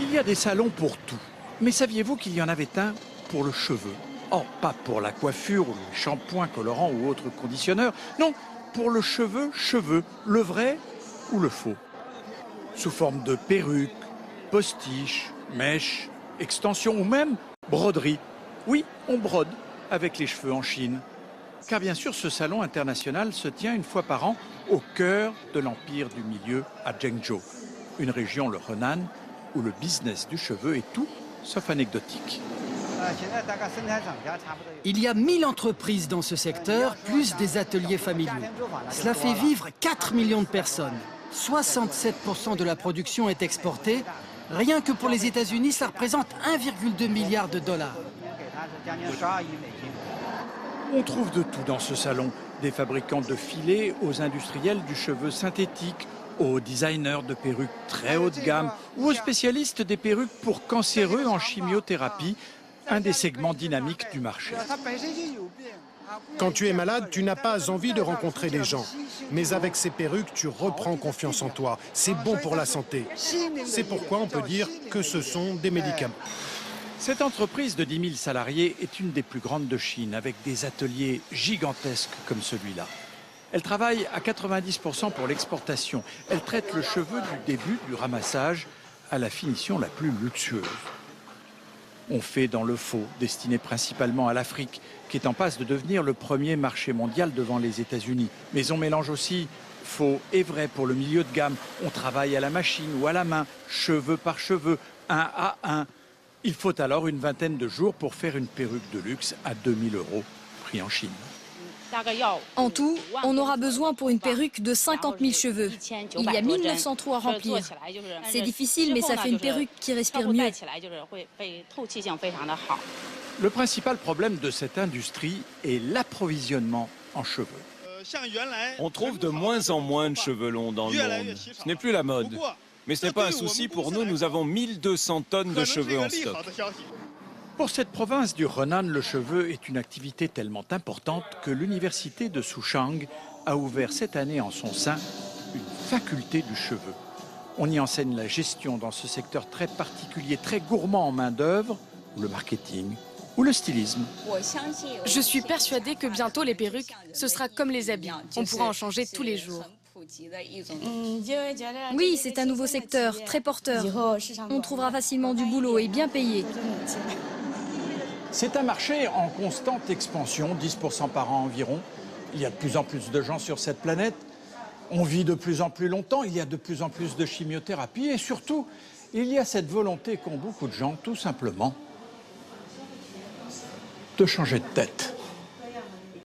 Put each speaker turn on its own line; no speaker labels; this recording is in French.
Il y a des salons pour tout. Mais saviez-vous qu'il y en avait un pour le cheveu? Oh, pas pour la coiffure ou les shampoings, colorants ou autres conditionneurs. Non, pour le cheveu, le vrai ou le faux. Sous forme de perruque, postiche, mèche, extension ou même broderie. Oui, on brode avec les cheveux en Chine. Car bien sûr, ce salon international se tient une fois par an au cœur de l'empire du milieu à Zhengzhou, une région, le Henan, où le business du cheveu est tout sauf anecdotique.
Il y a 1000 entreprises dans ce secteur, plus des ateliers familiaux. Cela fait vivre 4 millions de personnes. 67% de la production est exportée. Rien que pour les États-Unis, ça représente 1,2 milliard de dollars.
On trouve de tout dans ce salon, des fabricants de filets aux industriels du cheveu synthétique, aux designers de perruques très haut de gamme ou aux spécialistes des perruques pour cancéreux en chimiothérapie, un des segments dynamiques du marché.
Quand tu es malade, tu n'as pas envie de rencontrer les gens. Mais avec ces perruques, tu reprends confiance en toi. C'est bon pour la santé. C'est pourquoi on peut dire que ce sont des médicaments.
Cette entreprise de 10 000 salariés est une des plus grandes de Chine, avec des ateliers gigantesques comme celui-là. Elle travaille à 90% pour l'exportation. Elle traite le cheveu du début du ramassage à la finition la plus luxueuse. On fait dans le faux, destiné principalement à l'Afrique, qui est en passe de devenir le premier marché mondial devant les États-Unis. Mais on mélange aussi faux et vrai pour le milieu de gamme. On travaille à la machine ou à la main, cheveu par cheveu, un à un. Il faut alors une vingtaine de jours pour faire une perruque de luxe à 2000 €, prix en Chine.
En tout, on aura besoin pour une perruque de 50 000 cheveux. Il y a 1900 trous à remplir. C'est difficile, mais ça fait une perruque qui respire mieux.
Le principal problème de cette industrie est l'approvisionnement en cheveux.
On trouve de moins en moins de cheveux longs dans le monde. Ce n'est plus la mode. Mais ce n'est pas un souci pour nous, nous avons 1200 tonnes de cheveux en stock.
Pour cette province du Henan, le cheveu est une activité tellement importante que l'université de Souchang a ouvert cette année en son sein une faculté du cheveu. On y enseigne la gestion dans ce secteur très particulier, très gourmand en main-d'œuvre, ou le marketing, ou le stylisme.
Je suis persuadée que bientôt les perruques, ce sera comme les habits. On pourra en changer tous les jours.
Oui, c'est un nouveau secteur, très porteur. On trouvera facilement du boulot et bien payé.
C'est un marché en constante expansion, 10% par an environ. Il y a de plus en plus de gens sur cette planète. On vit de plus en plus longtemps, il y a de plus en plus de chimiothérapie et surtout, il y a cette volonté qu'ont beaucoup de gens, tout simplement, de changer de tête.